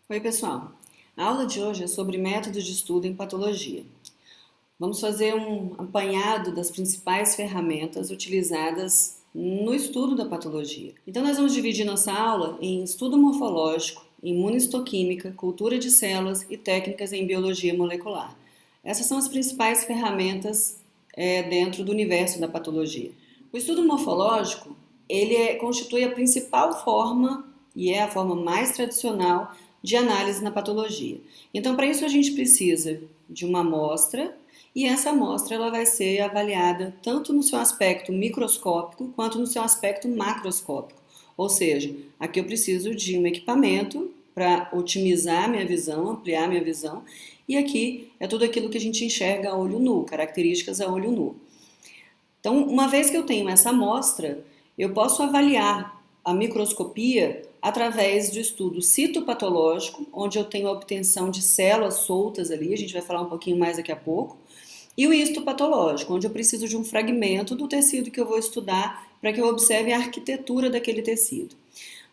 Oi, pessoal. A aula de hoje é sobre métodos de estudo em patologia. Vamos fazer um apanhado das principais ferramentas utilizadas no estudo da patologia. Então, nós vamos dividir nossa aula em estudo morfológico, imunistoquímica, cultura de células e técnicas em biologia molecular. Essas são as principais ferramentas dentro do universo da patologia. O estudo morfológico, constitui a principal forma e é a forma mais tradicional de análise na patologia. Então, para isso a gente precisa de uma amostra e essa amostra ela vai ser avaliada tanto no seu aspecto microscópico quanto no seu aspecto macroscópico. Ou seja, aqui eu preciso de um equipamento para otimizar minha visão, ampliar minha visão, e aqui é tudo aquilo que a gente enxerga a olho nu, características a olho nu. Então, uma vez que eu tenho essa amostra, eu posso avaliar a microscopia através do estudo citopatológico, onde eu tenho a obtenção de células soltas ali, a gente vai falar um pouquinho mais daqui a pouco, e o histopatológico, onde eu preciso de um fragmento do tecido que eu vou estudar para que eu observe a arquitetura daquele tecido.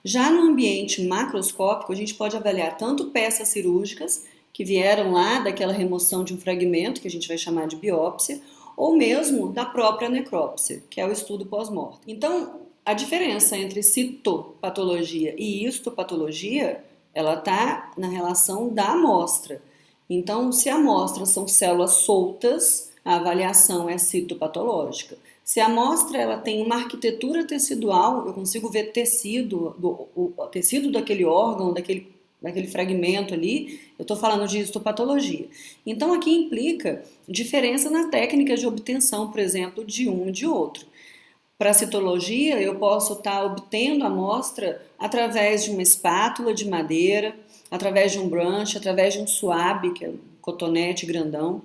Já no ambiente macroscópico, a gente pode avaliar tanto peças cirúrgicas, que vieram lá daquela remoção de um fragmento, que a gente vai chamar de biópsia, ou mesmo da própria necrópsia, que é o estudo pós-mortem. Então, a diferença entre citopatologia e histopatologia, ela está na relação da amostra. Então, se a amostra são células soltas, a avaliação é citopatológica. Se a amostra ela tem uma arquitetura tecidual, eu consigo ver tecido, o tecido daquele órgão, daquele fragmento ali, eu estou falando de histopatologia. Então aqui implica diferença na técnica de obtenção, por exemplo, de um e de outro. Para a citologia, eu posso estar obtendo a amostra através de uma espátula de madeira, através de um brush, através de um suave, que é um cotonete grandão.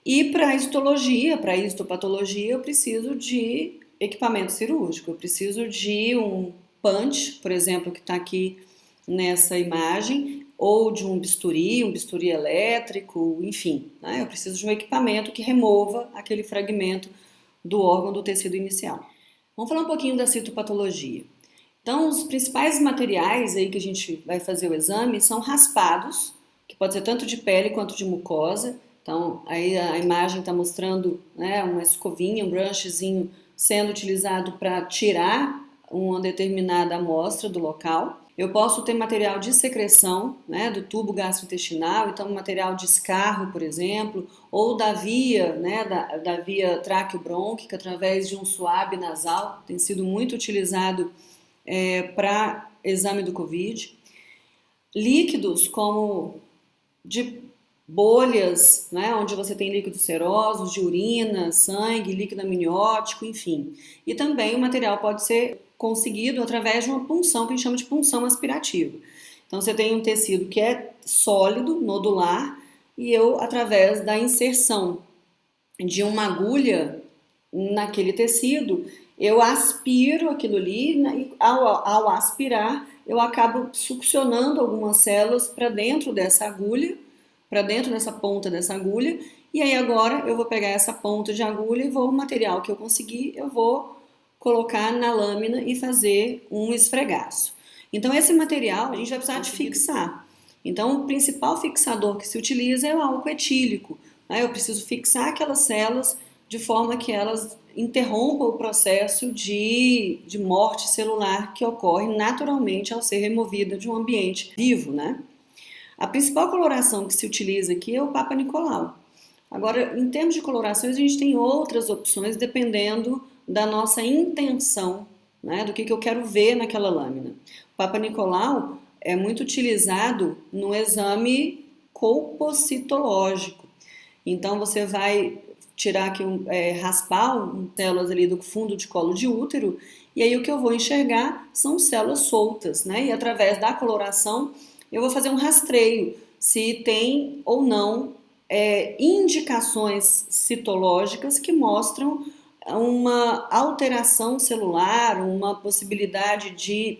E para a histologia, para a histopatologia, eu preciso de equipamento cirúrgico, eu preciso de um punch, por exemplo, que está aqui nessa imagem, ou de um bisturi elétrico, enfim, né? Eu preciso de um equipamento que remova aquele fragmento do órgão do tecido inicial. Vamos falar um pouquinho da citopatologia. Então, os principais materiais aí que a gente vai fazer o exame são raspados, que pode ser tanto de pele quanto de mucosa. Então, aí a imagem está mostrando, né, uma escovinha, um brushzinho sendo utilizado para tirar uma determinada amostra do local. Eu posso ter material de secreção, né, do tubo gastrointestinal, então material de escarro, por exemplo, ou da via, né, da via tráqueo-brônquica, através de um suave nasal, tem sido muito utilizado para exame do Covid. Líquidos como de bolhas, né, onde você tem líquidos serosos, de urina, sangue, líquido amniótico, enfim. E também o material pode ser conseguido através de uma punção, que a gente chama de punção aspirativa. Então você tem um tecido que é sólido, nodular, e eu, através da inserção de uma agulha naquele tecido, eu aspiro aquilo ali, e ao aspirar, eu acabo succionando algumas células para dentro dessa agulha, para dentro dessa ponta dessa agulha, e aí agora eu vou pegar essa ponta de agulha e vou, o material que eu conseguir, eu vou colocar na lâmina e fazer um esfregaço. Então esse material a gente vai precisar de fixar. Então o principal fixador que se utiliza é o álcool etílico. Eu preciso fixar aquelas células de forma que elas interrompam o processo de morte celular que ocorre naturalmente ao ser removida de um ambiente vivo, né? A principal coloração que se utiliza aqui é o Papa Nicolau. Agora, em termos de colorações, a gente tem outras opções dependendo da nossa intenção, né, do que eu quero ver naquela lâmina. O Papa Nicolau é muito utilizado no exame colpocitológico. Então, você vai tirar aqui, raspar células ali do fundo de colo de útero, e aí o que eu vou enxergar são células soltas, né? E através da coloração, eu vou fazer um rastreio se tem ou não indicações citológicas que mostram uma alteração celular, uma possibilidade de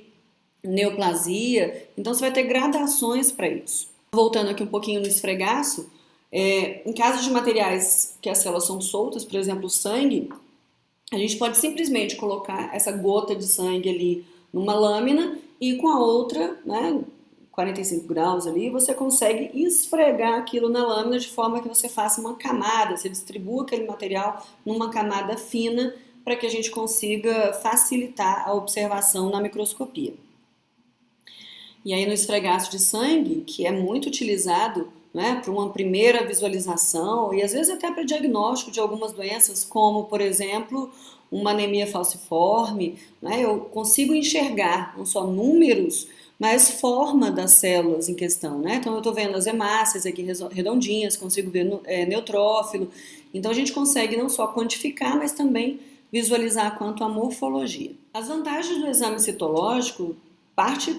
neoplasia. Então você vai ter gradações para isso. Voltando aqui um pouquinho no esfregaço, em caso de materiais que as células são soltas, por exemplo, o sangue, a gente pode simplesmente colocar essa gota de sangue ali numa lâmina e com a outra, né, 45 graus ali, você consegue esfregar aquilo na lâmina de forma que você faça uma camada, você distribua aquele material numa camada fina para que a gente consiga facilitar a observação na microscopia. E aí no esfregaço de sangue, que é muito utilizado, né, para uma primeira visualização e às vezes até para diagnóstico de algumas doenças, como por exemplo uma anemia falciforme, né, eu consigo enxergar não só números, mas forma das células em questão, né? Então eu estou vendo as hemácias aqui redondinhas, consigo ver neutrófilo. Então a gente consegue não só quantificar, mas também visualizar quanto à morfologia. As vantagens do exame citológico parte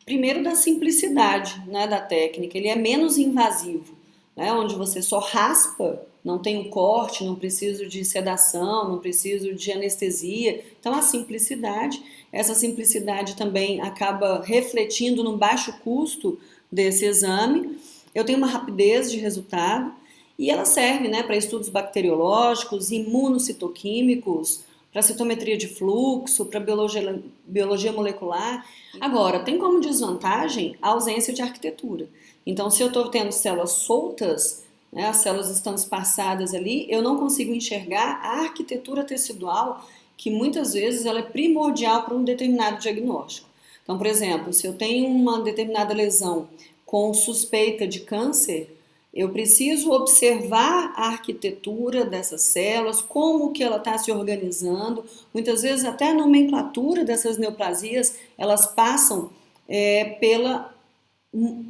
primeiro da simplicidade, né, da técnica. Ele é menos invasivo, né, onde você só raspa, não tem um corte, não preciso de sedação, não preciso de anestesia. Então a simplicidade, essa simplicidade também acaba refletindo no baixo custo desse exame. Eu tenho uma rapidez de resultado e ela serve, né, para estudos bacteriológicos, imunocitoquímicos, para citometria de fluxo, para biologia molecular. Agora, tem como desvantagem a ausência de arquitetura. Então, se eu estou tendo células soltas, né, as células estão espaçadas ali, eu não consigo enxergar a arquitetura tecidual, que muitas vezes ela é primordial para um determinado diagnóstico. Então, por exemplo, se eu tenho uma determinada lesão com suspeita de câncer, eu preciso observar a arquitetura dessas células, como que ela está se organizando. Muitas vezes até a nomenclatura dessas neoplasias, elas passam pela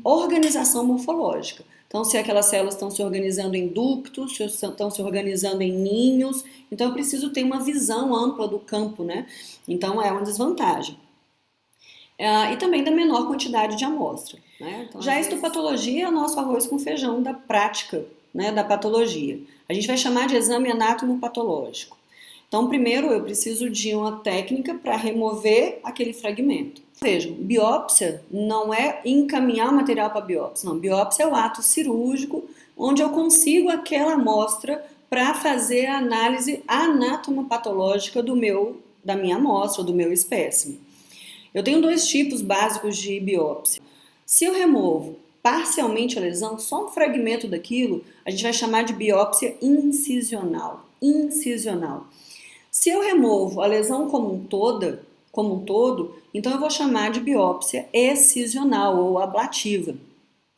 organização morfológica. Então, se aquelas células estão se organizando em ductos, se estão se organizando em ninhos, então eu preciso ter uma visão ampla do campo, né? Então é uma desvantagem. E também da menor quantidade de amostra, né? Então, já a histopatologia é o nosso arroz com feijão da prática, né, da patologia. A gente vai chamar de exame anatomopatológico. Então, primeiro eu preciso de uma técnica para remover aquele fragmento. Vejam, biópsia não é encaminhar o material para biópsia, não. Biópsia é o ato cirúrgico onde eu consigo aquela amostra para fazer a análise anatomopatológica da minha amostra, do meu espécime. Eu tenho dois tipos básicos de biópsia. Se eu removo parcialmente a lesão, só um fragmento daquilo, a gente vai chamar de biópsia incisional. Incisional. Se eu removo a lesão como um todo, então eu vou chamar de biópsia excisional ou ablativa.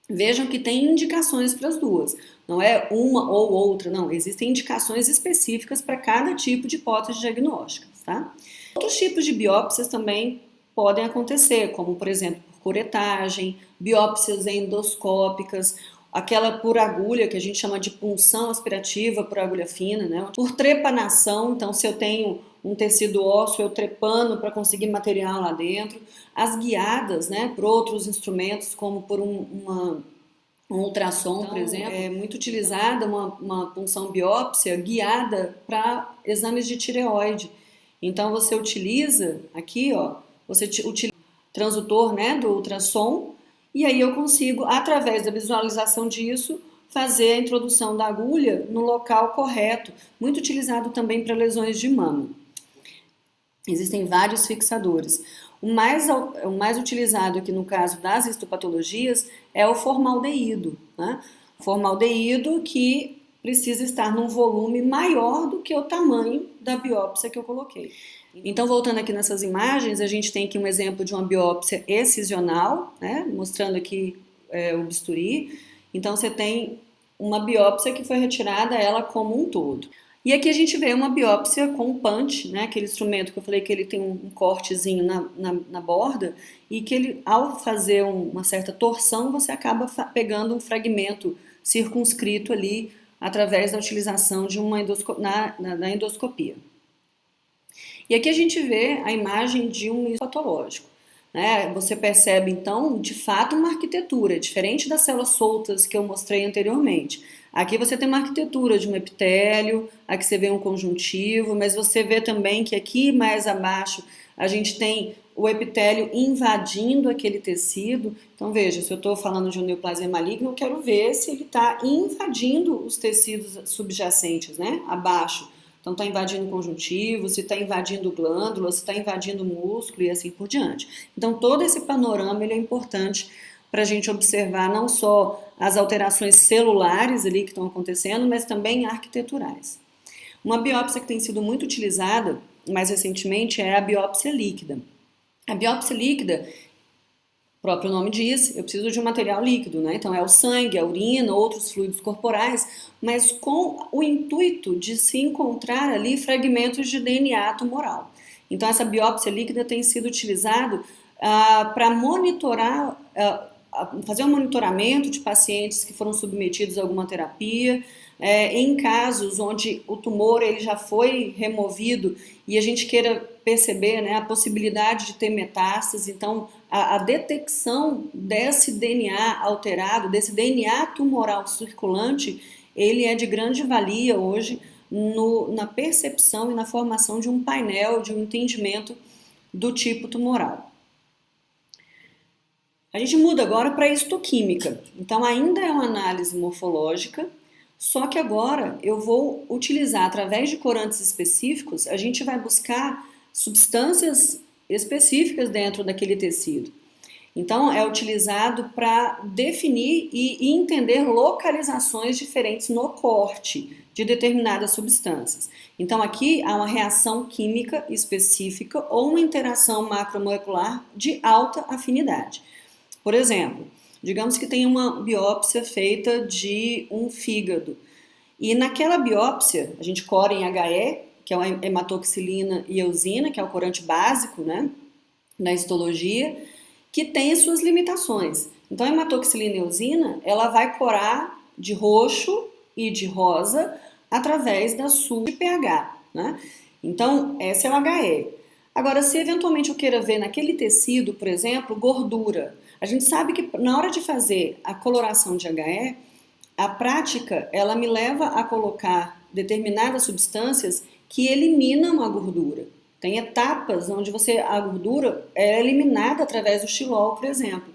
Vejam que tem indicações para as duas, não é uma ou outra, não. Existem indicações específicas para cada tipo de hipótese diagnóstica, tá? Outros tipos de biópsias também podem acontecer, como por exemplo por curetagem, biópsias endoscópicas, aquela por agulha que a gente chama de punção aspirativa por agulha fina, né? Por trepanação, então se eu tenho um tecido ósseo, eu trepano para conseguir material lá dentro. As guiadas, né, por outros instrumentos, como por um ultrassom, então, por exemplo, é muito utilizada uma punção biópsia guiada para exames de tireoide. Então você utiliza aqui, ó, você utiliza o transdutor, né, do ultrassom, e aí eu consigo, através da visualização disso, fazer a introdução da agulha no local correto, muito utilizado também para lesões de mama. Existem vários fixadores. O mais utilizado aqui no caso das histopatologias é o formaldeído, né? Formaldeído que precisa estar num volume maior do que o tamanho da biópsia que eu coloquei. Então, voltando aqui nessas imagens, a gente tem aqui um exemplo de uma biópsia excisional, né? Mostrando aqui o bisturi. Então, você tem uma biópsia que foi retirada ela como um todo. E aqui a gente vê uma biópsia com punch, né? Aquele instrumento que eu falei que ele tem um cortezinho na borda e que ele, ao fazer uma certa torção, você acaba pegando um fragmento circunscrito ali através da utilização de uma na endoscopia. E aqui a gente vê a imagem de um histopatológico, né? Você percebe então, de fato, uma arquitetura, diferente das células soltas que eu mostrei anteriormente. Aqui você tem uma arquitetura de um epitélio, aqui você vê um conjuntivo, mas você vê também que aqui mais abaixo a gente tem o epitélio invadindo aquele tecido. Então veja, se eu estou falando de uma neoplasia maligna, eu quero ver se ele está invadindo os tecidos subjacentes, né, abaixo. Então está invadindo o conjuntivo, se está invadindo glândulas, se está invadindo músculo e assim por diante. Então todo esse panorama ele é importante para a gente observar não só as alterações celulares ali que estão acontecendo, mas também arquiteturais. Uma biópsia que tem sido muito utilizada mais recentemente é a biópsia líquida. A biópsia líquida, o próprio nome diz, eu preciso de um material líquido, né? Então é o sangue, a urina, outros fluidos corporais, mas com o intuito de se encontrar ali fragmentos de DNA tumoral. Então essa biópsia líquida tem sido utilizado para monitorar, fazer um monitoramento de pacientes que foram submetidos a alguma terapia, em casos onde o tumor ele já foi removido e a gente queira perceber, né, a possibilidade de ter metástase. Então a detecção desse DNA alterado, desse DNA tumoral circulante, ele é de grande valia hoje na percepção e na formação de um painel, de um entendimento do tipo tumoral. A gente muda agora para a histoquímica. Então ainda é uma análise morfológica, só que agora eu vou utilizar, através de corantes específicos, a gente vai buscar substâncias específicas dentro daquele tecido. Então é utilizado para definir e entender localizações diferentes no corte de determinadas substâncias. Então aqui há uma reação química específica ou uma interação macromolecular de alta afinidade. Por exemplo, digamos que tem uma biópsia feita de um fígado e naquela biópsia a gente cora em HE, que é a hematoxilina e eosina, que é o corante básico, né, na histologia, que tem as suas limitações. Então a hematoxilina e eosina, ela vai corar de roxo e de rosa através da sua pH, né? Então esse é o HE. Agora, se eventualmente eu queira ver naquele tecido, por exemplo, gordura, a gente sabe que na hora de fazer a coloração de HE, a prática ela me leva a colocar determinadas substâncias que eliminam a gordura. Tem etapas onde a gordura é eliminada através do xilol, por exemplo.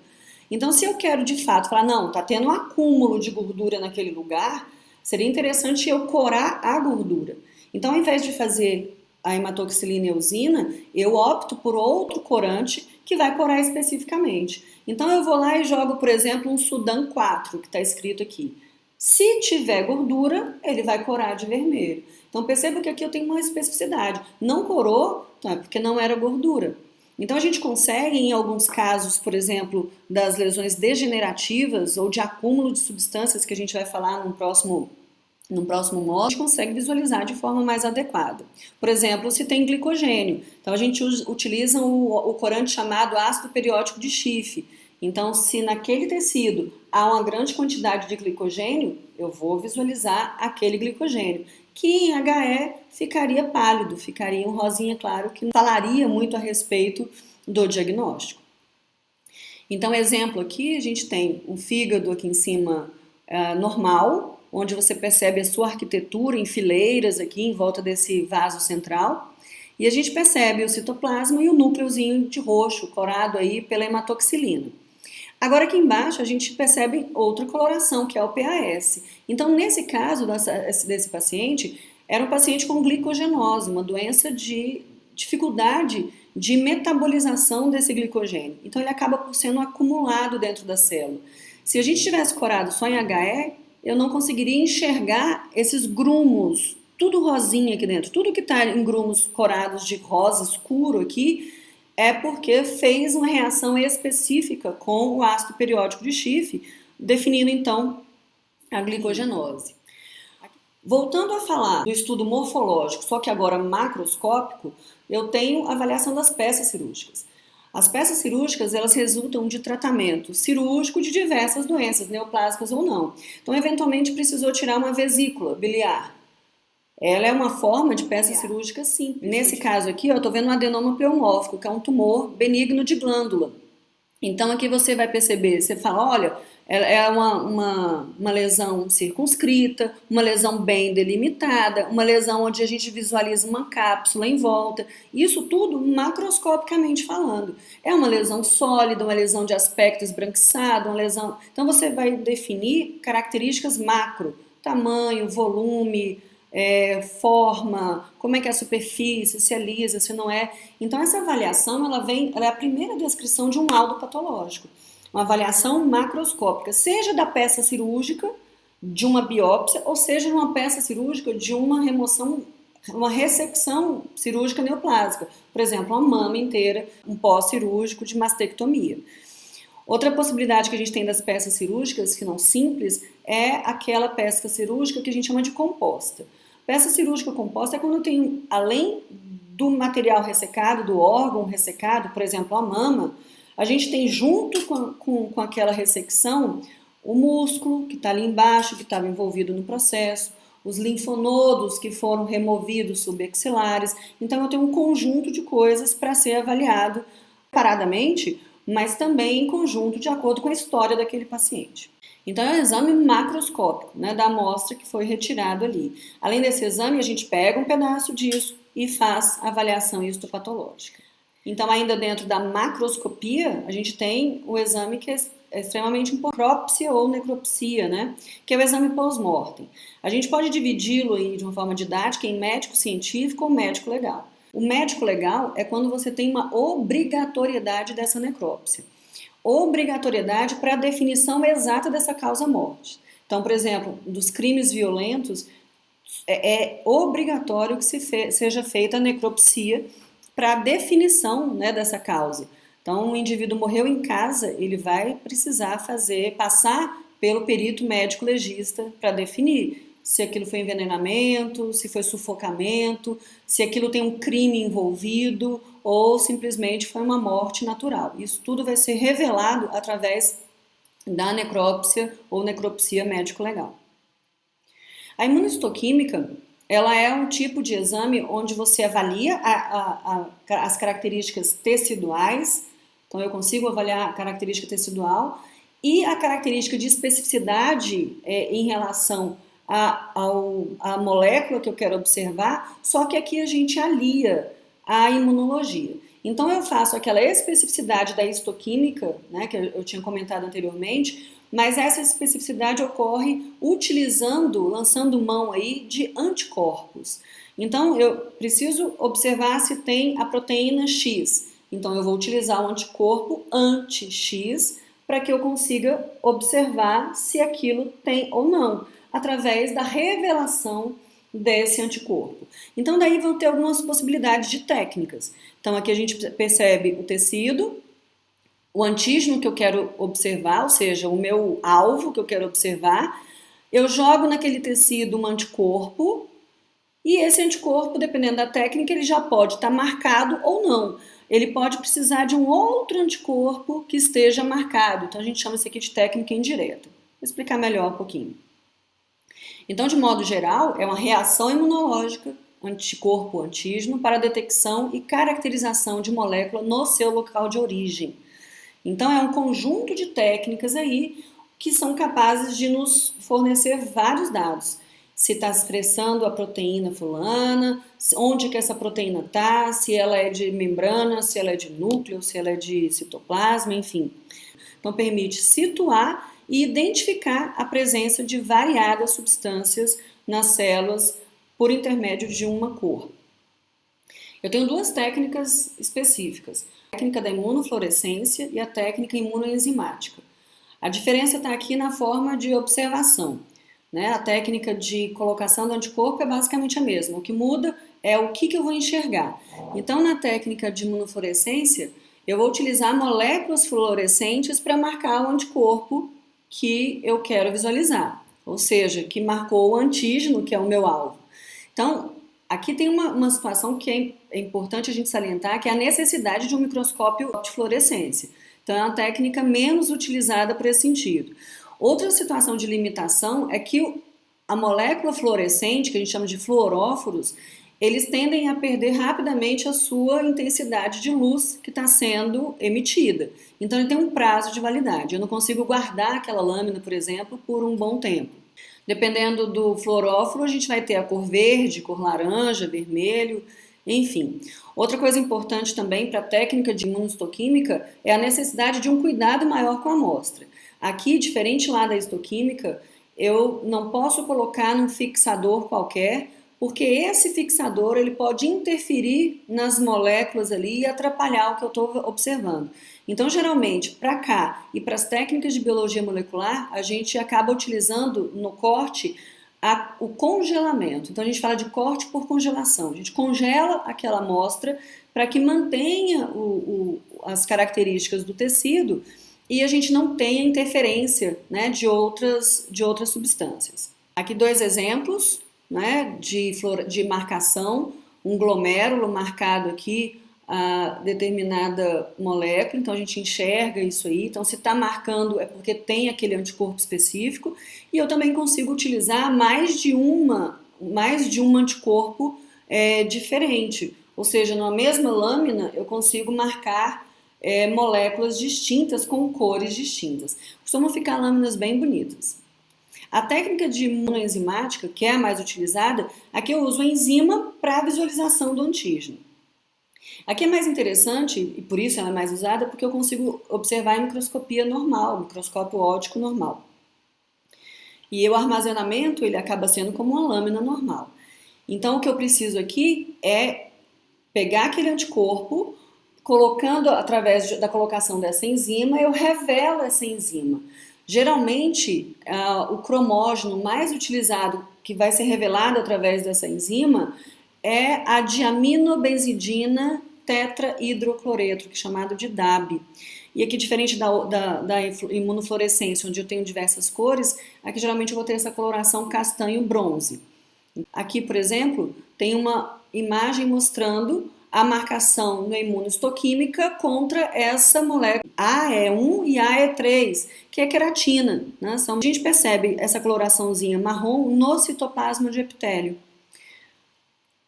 Então, se eu quero de fato falar, não, está tendo um acúmulo de gordura naquele lugar, seria interessante eu corar a gordura. Então, ao invés de fazer a hematoxilina e eosina, eu opto por outro corante que vai corar especificamente. Então eu vou lá e jogo, por exemplo, um Sudan 4, que está escrito aqui. Se tiver gordura, ele vai corar de vermelho. Então perceba que aqui eu tenho uma especificidade. Não corou, então é porque não era gordura. Então a gente consegue, em alguns casos, por exemplo, das lesões degenerativas ou de acúmulo de substâncias, que a gente vai falar num próximo módulo, a gente consegue visualizar de forma mais adequada. Por exemplo, se tem glicogênio, então a gente utiliza o corante chamado ácido periódico de Schiff. Então, se naquele tecido há uma grande quantidade de glicogênio, eu vou visualizar aquele glicogênio, que em HE ficaria pálido, ficaria um rosinha claro, que não falaria muito a respeito do diagnóstico. Então, exemplo aqui, a gente tem um fígado aqui em cima normal, onde você percebe a sua arquitetura em fileiras aqui em volta desse vaso central, e a gente percebe o citoplasma e o núcleozinho de roxo corado aí pela hematoxilina. Agora aqui embaixo a gente percebe outra coloração, que é o PAS. Então nesse caso desse paciente, era um paciente com glicogenose, uma doença de dificuldade de metabolização desse glicogênio. Então ele acaba por sendo acumulado dentro da célula. Se a gente tivesse corado só em HE, eu não conseguiria enxergar esses grumos, tudo rosinha aqui dentro, tudo que está em grumos corados de rosa escuro aqui, é porque fez uma reação específica com o ácido periódico de Schiff, definindo então a glicogenose. Voltando a falar do estudo morfológico, só que agora macroscópico, eu tenho a avaliação das peças cirúrgicas. As peças cirúrgicas, elas resultam de tratamento cirúrgico de diversas doenças, neoplásicas ou não. Então, eventualmente, precisou tirar uma vesícula biliar. Ela é uma forma de peça cirúrgica simples. Nesse caso aqui, eu estou vendo um adenoma pleomórfico, que é um tumor benigno de glândula. Então, aqui você vai perceber, você fala, olha, é uma lesão circunscrita, uma lesão bem delimitada, uma lesão onde a gente visualiza uma cápsula em volta. Isso tudo macroscopicamente falando. É uma lesão sólida, uma lesão de aspecto esbranquiçado, uma lesão... Então, você vai definir características macro, tamanho, volume, forma, como é que é a superfície, se é lisa, se não é. Então essa avaliação ela é a primeira descrição de um laudo patológico. uma avaliação macroscópica, seja da peça cirúrgica, de uma biópsia, ou seja, uma peça cirúrgica de uma remoção, uma ressecção cirúrgica neoplásica, por exemplo, uma mama inteira, um pós-cirúrgico de mastectomia. Outra possibilidade que a gente tem das peças cirúrgicas, que não simples, é aquela peça cirúrgica que a gente chama de composta. Peça cirúrgica composta é quando eu tenho, além do material ressecado, do órgão ressecado, por exemplo, a mama, a gente tem junto com aquela ressecção o músculo que está ali embaixo, que estava envolvido no processo, os linfonodos que foram removidos subaxilares. Então eu tenho um conjunto de coisas para ser avaliado separadamente, mas também em conjunto de acordo com a história daquele paciente. Então é um exame macroscópico, né, da amostra que foi retirada ali. Além desse exame, a gente pega um pedaço disso e faz a avaliação histopatológica. Então, ainda dentro da macroscopia, a gente tem o exame que é extremamente importante, necropsia ou necropsia, né? Que é o exame pós-mortem. A gente pode dividi-lo aí de uma forma didática em médico científico ou médico legal. O médico legal é quando você tem uma obrigatoriedade dessa necrópsia. Obrigatoriedade para a definição exata dessa causa-morte. Então, por exemplo, dos crimes violentos, é obrigatório que seja feita a necropsia para a definição, né, dessa causa. Então, o indivíduo morreu em casa, ele vai precisar passar pelo perito médico legista para definir se aquilo foi envenenamento, se foi sufocamento, se aquilo tem um crime envolvido ou simplesmente foi uma morte natural. Isso tudo vai ser revelado através da necrópsia ou necropsia médico-legal. A imunohistoquímica, ela é um tipo de exame onde você avalia as características teciduais, então eu consigo avaliar a característica tecidual e a característica de especificidade em relação à molécula que eu quero observar, só que aqui a gente alia a imunologia. Então eu faço aquela especificidade da histoquímica, né, que eu tinha comentado anteriormente, mas essa especificidade ocorre lançando mão aí de anticorpos. Então eu preciso observar se tem a proteína X. Então eu vou utilizar o anticorpo anti-X para que eu consiga observar se aquilo tem ou não, através da revelação desse anticorpo. Então daí vão ter algumas possibilidades de técnicas. Então aqui a gente percebe o tecido, o antígeno que eu quero observar, ou seja, o meu alvo que eu quero observar, eu jogo naquele tecido um anticorpo e esse anticorpo, dependendo da técnica, ele já pode estar marcado ou não. Ele pode precisar de um outro anticorpo que esteja marcado. Então a gente chama isso aqui de técnica indireta. Vou explicar melhor um pouquinho. Então, de modo geral, é uma reação imunológica anticorpo-antígeno para detecção e caracterização de molécula no seu local de origem. Então, é um conjunto de técnicas aí que são capazes de nos fornecer vários dados. Se está expressando a proteína fulana, onde que essa proteína está, se ela é de membrana, se ela é de núcleo, se ela é de citoplasma, enfim. Então, permite situar e identificar a presença de variadas substâncias nas células por intermédio de uma cor. Eu tenho duas técnicas específicas, a técnica da imunofluorescência e a técnica imunoenzimática. A diferença está aqui na forma de observação, né? A técnica de colocação do anticorpo é basicamente a mesma, o que muda é o que eu vou enxergar. Então, na técnica de imunofluorescência, eu vou utilizar moléculas fluorescentes para marcar o anticorpo que eu quero visualizar, ou seja, que marcou o antígeno, que é o meu alvo. Então, aqui tem uma situação que é importante a gente salientar, que é a necessidade de um microscópio de fluorescência. Então, é uma técnica menos utilizada para esse sentido. Outra situação de limitação é que a molécula fluorescente, que a gente chama de fluoróforos, eles tendem a perder rapidamente a sua intensidade de luz que está sendo emitida. Então, ele tem um prazo de validade. Eu não consigo guardar aquela lâmina, por exemplo, por um bom tempo. Dependendo do fluoróforo, a gente vai ter a cor verde, cor laranja, vermelho, enfim. Outra coisa importante também para a técnica de imunohistoquímica é a necessidade de um cuidado maior com a amostra. Aqui, diferente lá da histoquímica, eu não posso colocar num fixador qualquer, porque esse fixador ele pode interferir nas moléculas ali e atrapalhar o que eu estou observando. Então, geralmente, para cá e para as técnicas de biologia molecular, a gente acaba utilizando no corte o congelamento. Então, a gente fala de corte por congelação. A gente congela aquela amostra para que mantenha as características do tecido e a gente não tenha interferência, né, de outras substâncias. Aqui dois exemplos, né, de marcação, um glomérulo marcado aqui a determinada molécula, então a gente enxerga isso aí. Então, se está marcando é porque tem aquele anticorpo específico, e eu também consigo utilizar mais de um anticorpo diferente, ou seja, na mesma lâmina eu consigo marcar moléculas distintas com cores distintas. Costumam ficar lâminas bem bonitas. A técnica de imunoenzimática, que é a mais utilizada, aqui eu uso a enzima para a visualização do antígeno. Aqui é mais interessante, e por isso ela é mais usada, porque eu consigo observar em microscopia normal, microscópio óptico normal. E o armazenamento ele acaba sendo como uma lâmina normal. Então o que eu preciso aqui é pegar aquele anticorpo, colocando através da colocação dessa enzima, eu revelo essa enzima. Geralmente, o cromógeno mais utilizado, que vai ser revelado através dessa enzima, é a diaminobenzidina tetrahidrocloreto, que é chamado de DAB. E aqui, diferente da imunofluorescência, onde eu tenho diversas cores, aqui geralmente eu vou ter essa coloração castanho-bronze. Aqui, por exemplo, tem uma imagem mostrando a marcação na imunohistoquímica contra essa molécula AE1 e AE3, que é queratina, né? A gente percebe essa coloraçãozinha marrom no citoplasma de epitélio.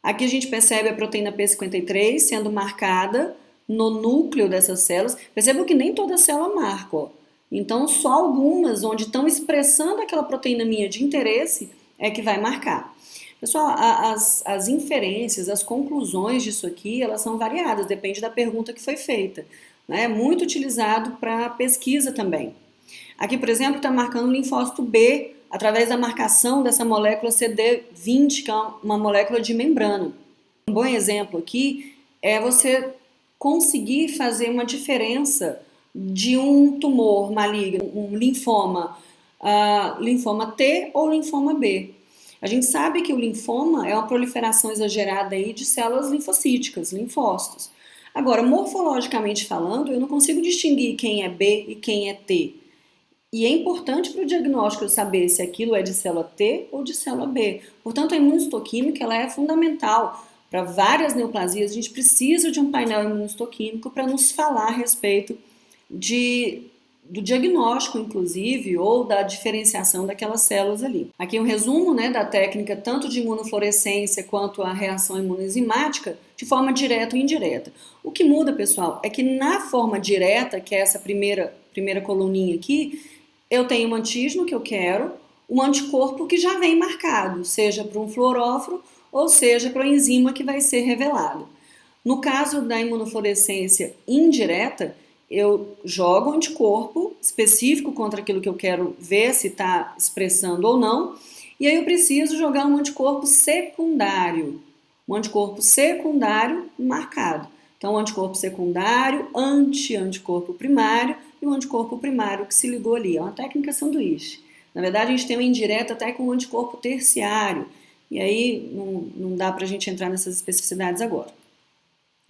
Aqui a gente percebe a proteína P53 sendo marcada no núcleo dessas células. Percebam que nem toda célula marca, ó. Então, só algumas onde estão expressando aquela proteína minha de interesse é que vai marcar. Pessoal, as inferências, as conclusões disso aqui, elas são variadas, depende da pergunta que foi feita. Né? É muito utilizado para pesquisa também. Aqui, por exemplo, está marcando o linfócito B, através da marcação dessa molécula CD20, que é uma molécula de membrana. Um bom exemplo aqui é você conseguir fazer uma diferença de um tumor maligno, um linfoma, linfoma T ou linfoma B. A gente sabe que o linfoma é uma proliferação exagerada aí de células linfocíticas, linfócitos. Agora, morfologicamente falando, eu não consigo distinguir quem é B e quem é T. E é importante para o diagnóstico saber se aquilo é de célula T ou de célula B. Portanto, a imunohistoquímica ela é fundamental. Para várias neoplasias, a gente precisa de um painel imunohistoquímico para nos falar a respeito do diagnóstico, inclusive, ou da diferenciação daquelas células ali. Aqui um resumo, né, da técnica tanto de imunofluorescência quanto a reação imunoenzimática de forma direta ou indireta. O que muda, pessoal, é que na forma direta, que é essa primeira coluninha aqui, eu tenho um antígeno que eu quero, um anticorpo que já vem marcado, seja para um fluoróforo ou seja para a enzima que vai ser revelada. No caso da imunofluorescência indireta, eu jogo um anticorpo específico contra aquilo que eu quero ver se está expressando ou não, e aí eu preciso jogar um anticorpo secundário marcado. Então, o anticorpo secundário, anticorpo primário e o anticorpo primário que se ligou ali. É uma técnica sanduíche. Na verdade, a gente tem uma indireta até com o anticorpo terciário, e aí não dá para a gente entrar nessas especificidades agora.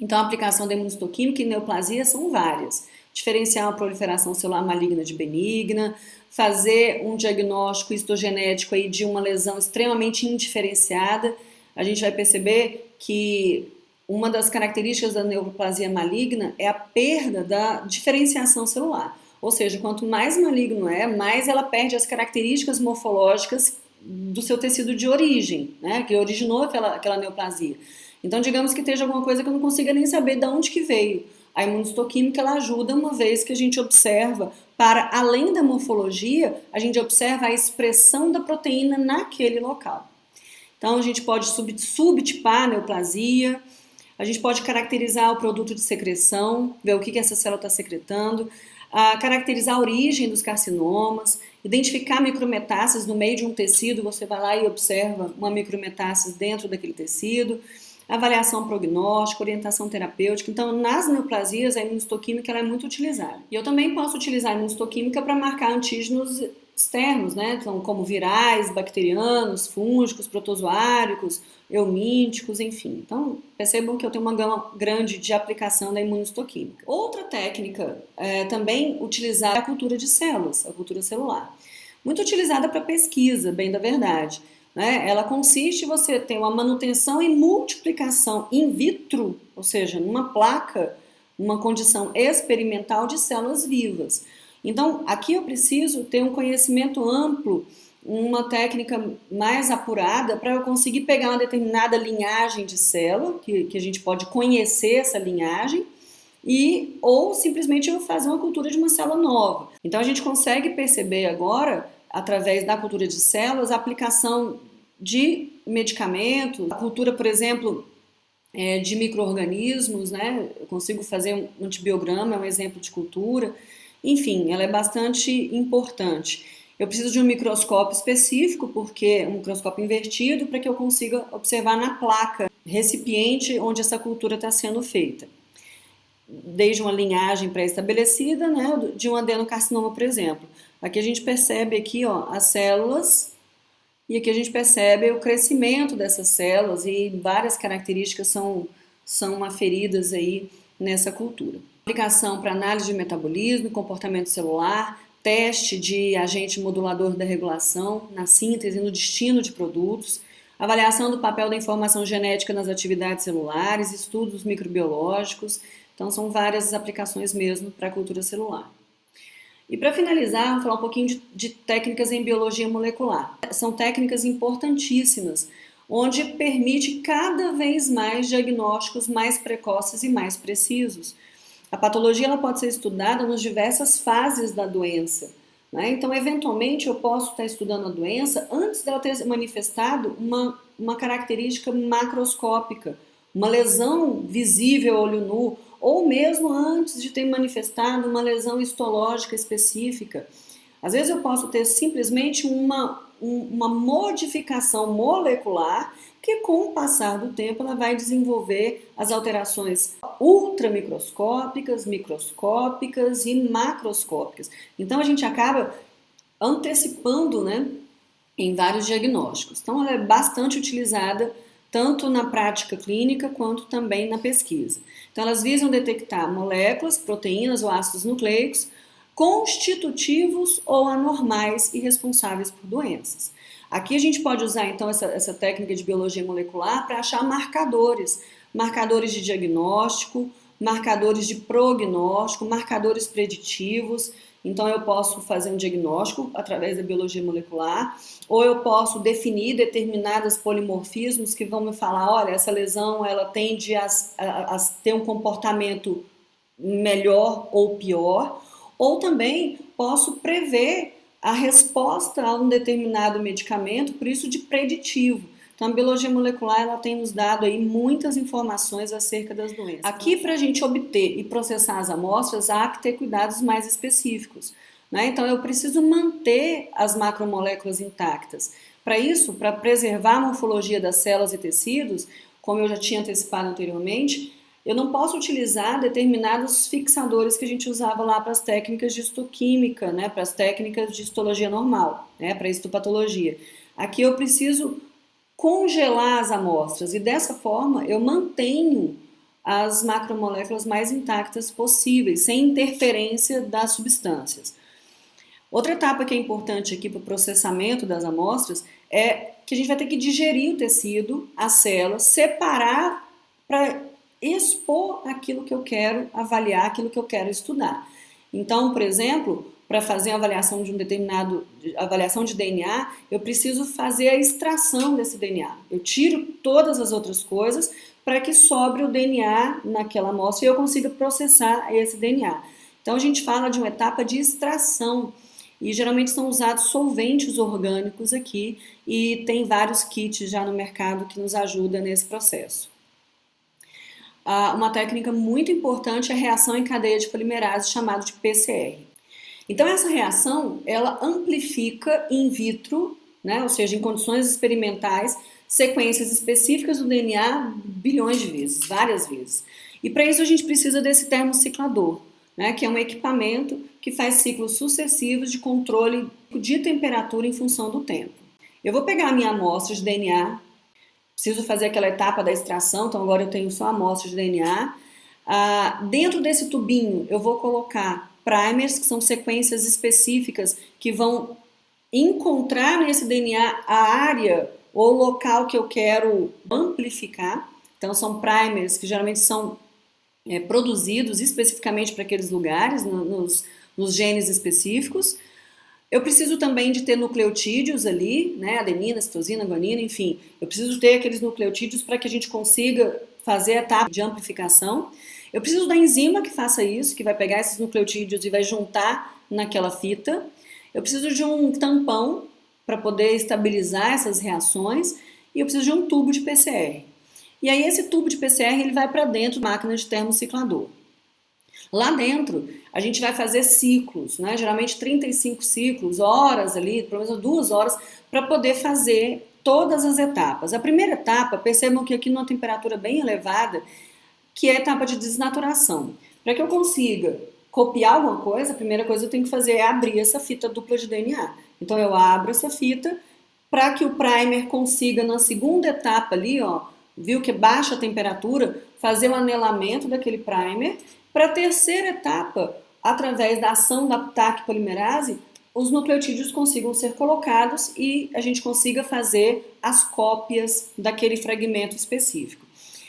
Então, a aplicação da imunohistoquímica em neoplasia são várias. Diferenciar uma proliferação celular maligna de benigna, fazer um diagnóstico histogenético aí de uma lesão extremamente indiferenciada. A gente vai perceber que uma das características da neoplasia maligna é a perda da diferenciação celular. Ou seja, quanto mais maligno é, mais ela perde as características morfológicas do seu tecido de origem, né, que originou aquela neoplasia. Então, digamos que esteja alguma coisa que eu não consiga nem saber de onde que veio. A imunohistoquímica ela ajuda uma vez que a gente observa, para além da morfologia, a gente observa a expressão da proteína naquele local. Então, a gente pode subtipar a neoplasia, a gente pode caracterizar o produto de secreção, ver o que essa célula está secretando, caracterizar a origem dos carcinomas. identificar micrometástases no meio de um tecido, você vai lá e observa uma micrometástase dentro daquele tecido, avaliação prognóstica, orientação terapêutica. Então, nas neoplasias, a imunistoquímica ela é muito utilizada. E eu também posso utilizar a imunistoquímica para marcar antígenos externos, né? Então, como virais, bacterianos, fúngicos, protozoáricos, eumínticos, enfim. Então, percebam que eu tenho uma gama grande de aplicação da imunistoquímica. Outra técnica é também utilizar a cultura de células, a cultura celular. Muito utilizada para pesquisa, bem da verdade. Né? Ela consiste em você ter uma manutenção e multiplicação in vitro, ou seja, numa placa, uma condição experimental de células vivas. Então, aqui eu preciso ter um conhecimento amplo, uma técnica mais apurada para eu conseguir pegar uma determinada linhagem de célula, que a gente pode conhecer essa linhagem, ou simplesmente eu fazer uma cultura de uma célula nova. Então, a gente consegue perceber agora, através da cultura de células, a aplicação de medicamentos, a cultura, por exemplo, de micro-organismos, né? Eu consigo fazer um antibiograma, é um exemplo de cultura. Enfim, ela é bastante importante. Eu preciso de um microscópio específico, porque um microscópio invertido, para que eu consiga observar na placa, recipiente onde essa cultura está sendo feita. Desde uma linhagem pré-estabelecida, né, de um adenocarcinoma, por exemplo. Aqui a gente percebe aqui, ó, as células, e aqui a gente percebe o crescimento dessas células e várias características são aferidas aí nessa cultura. Aplicação para análise de metabolismo e comportamento celular, teste de agente modulador da regulação na síntese e no destino de produtos, avaliação do papel da informação genética nas atividades celulares, estudos microbiológicos. Então, são várias aplicações mesmo para a cultura celular. E para finalizar, vou falar um pouquinho de técnicas em biologia molecular. São técnicas importantíssimas, onde permite cada vez mais diagnósticos mais precoces e mais precisos. A patologia ela pode ser estudada nas diversas fases da doença, né? Então, eventualmente, eu posso estar estudando a doença antes dela ter manifestado uma característica macroscópica, uma lesão visível a olho nu, ou mesmo antes de ter manifestado uma lesão histológica específica. Às vezes eu posso ter simplesmente uma modificação molecular que, com o passar do tempo, ela vai desenvolver as alterações ultramicroscópicas, microscópicas e macroscópicas. Então a gente acaba antecipando, né, em vários diagnósticos. Então ela é bastante utilizada tanto na prática clínica quanto também na pesquisa. Então elas visam detectar moléculas, proteínas ou ácidos nucleicos constitutivos ou anormais e responsáveis por doenças. Aqui a gente pode usar então essa técnica de biologia molecular para achar marcadores de diagnóstico, marcadores de prognóstico, marcadores preditivos. Então eu posso fazer um diagnóstico através da biologia molecular, ou eu posso definir determinados polimorfismos que vão me falar, olha, essa lesão ela tende a ter um comportamento melhor ou pior, ou também posso prever a resposta a um determinado medicamento, por isso de preditivo. Então, a biologia molecular ela tem nos dado aí muitas informações acerca das doenças. Aqui, para a gente obter e processar as amostras, há que ter cuidados mais específicos, né? Então, eu preciso manter as macromoléculas intactas. Para isso, para preservar a morfologia das células e tecidos, como eu já tinha antecipado anteriormente, eu não posso utilizar determinados fixadores que a gente usava lá para as técnicas de histoquímica, né, para as técnicas de histologia normal, né, para a histopatologia. Aqui eu preciso congelar as amostras e dessa forma eu mantenho as macromoléculas mais intactas possíveis, sem interferência das substâncias. Outra etapa que é importante aqui para o processamento das amostras é que a gente vai ter que digerir o tecido, a célula, separar para expor aquilo que eu quero avaliar, aquilo que eu quero estudar. Então, por exemplo, para fazer a avaliação de um determinado avaliação de DNA, eu preciso fazer a extração desse DNA. Eu tiro todas as outras coisas para que sobre o DNA naquela amostra e eu consiga processar esse DNA. Então, a gente fala de uma etapa de extração e geralmente são usados solventes orgânicos aqui e tem vários kits já no mercado que nos ajudam nesse processo. Uma técnica muito importante é a reação em cadeia de polimerase, chamada de PCR. Então essa reação, ela amplifica in vitro, né, ou seja, em condições experimentais, sequências específicas do DNA bilhões de vezes, várias vezes. E para isso a gente precisa desse termociclador, né, que é um equipamento que faz ciclos sucessivos de controle de temperatura em função do tempo. Eu vou pegar a minha amostra de DNA, preciso fazer aquela etapa da extração, então agora eu tenho só a amostra de DNA. Dentro desse tubinho eu vou colocar primers, que são sequências específicas que vão encontrar nesse DNA a área ou local que eu quero amplificar. Então são primers que geralmente são produzidos especificamente para aqueles lugares, nos genes específicos. Eu preciso também de ter nucleotídeos ali, né, adenina, citosina, guanina, enfim. Eu preciso ter aqueles nucleotídeos para que a gente consiga fazer a etapa de amplificação. Eu preciso da enzima que faça isso, que vai pegar esses nucleotídeos e vai juntar naquela fita. Eu preciso de um tampão para poder estabilizar essas reações e eu preciso de um tubo de PCR. E aí esse tubo de PCR ele vai para dentro da máquina de termociclador. Lá dentro, a gente vai fazer ciclos, né? Geralmente 35 ciclos, horas ali, pelo menos 2 horas, para poder fazer todas as etapas. A primeira etapa, percebam que aqui numa temperatura bem elevada, que é a etapa de desnaturação. Para que eu consiga copiar alguma coisa, a primeira coisa que eu tenho que fazer é abrir essa fita dupla de DNA. Então eu abro essa fita para que o primer consiga na segunda etapa ali, ó, viu que baixa a temperatura, fazer o anelamento daquele primer. Para a terceira etapa, através da ação da TAC polimerase, os nucleotídeos consigam ser colocados e a gente consiga fazer as cópias daquele fragmento específico.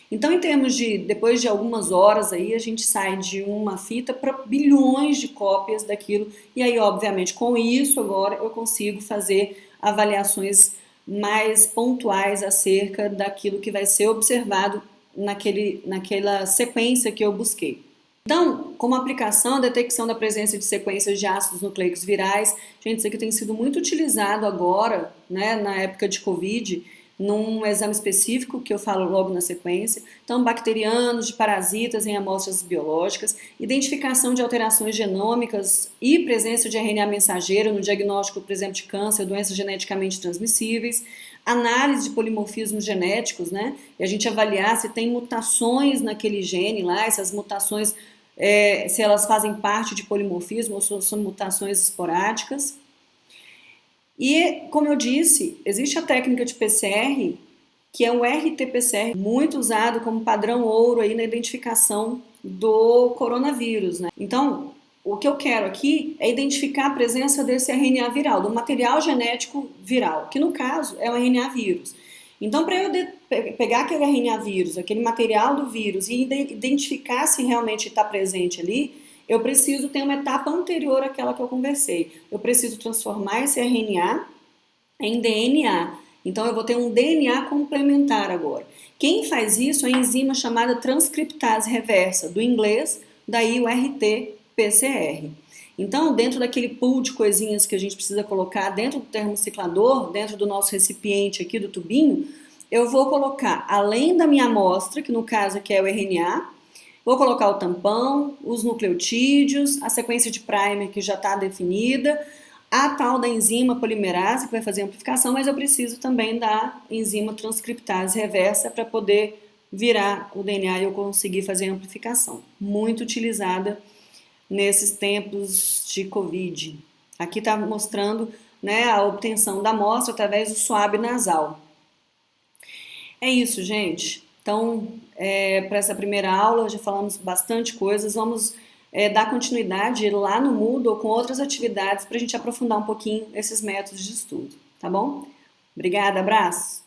Então, em termos de, depois de algumas horas aí, a gente sai de uma fita para bilhões de cópias daquilo. E aí, obviamente, com isso agora eu consigo fazer avaliações mais pontuais acerca daquilo que vai ser observado naquela sequência que eu busquei. Então, como aplicação, a detecção da presença de sequências de ácidos nucleicos virais, gente, isso aqui tem sido muito utilizado agora, né, na época de Covid, num exame específico que eu falo logo na sequência. Então, bacterianos, de parasitas em amostras biológicas, identificação de alterações genômicas e presença de RNA mensageiro no diagnóstico, por exemplo, de câncer, doenças geneticamente transmissíveis, análise de polimorfismos genéticos, né? E a gente avaliar se tem mutações naquele gene lá, essas mutações, se elas fazem parte de polimorfismo ou são mutações esporádicas. E, como eu disse, existe a técnica de PCR, que é o RT-PCR, muito usado como padrão ouro aí na identificação do coronavírus, né? Então, o que eu quero aqui é identificar a presença desse RNA viral, do material genético viral, que no caso é o RNA vírus. Então, para eu pegar aquele RNA vírus, aquele material do vírus e identificar se realmente está presente ali, eu preciso ter uma etapa anterior àquela que eu conversei. Eu preciso transformar esse RNA em DNA. Então, eu vou ter um DNA complementar agora. Quem faz isso é a enzima chamada transcriptase reversa, do inglês, daí o RT-PCR. Então, dentro daquele pool de coisinhas que a gente precisa colocar dentro do termociclador, dentro do nosso recipiente aqui do tubinho, eu vou colocar, além da minha amostra, que no caso aqui é o RNA, vou colocar o tampão, os nucleotídeos, a sequência de primer que já está definida, a tal da enzima polimerase que vai fazer a amplificação, mas eu preciso também da enzima transcriptase reversa para poder virar o DNA e eu conseguir fazer a amplificação. Muito utilizada nesses tempos de Covid. Aqui está mostrando, né, a obtenção da amostra através do suave nasal. É isso, gente. Então, para essa primeira aula, já falamos bastante coisas. Vamos dar continuidade lá no Moodle com outras atividades para a gente aprofundar um pouquinho esses métodos de estudo, tá bom? Obrigada, abraço!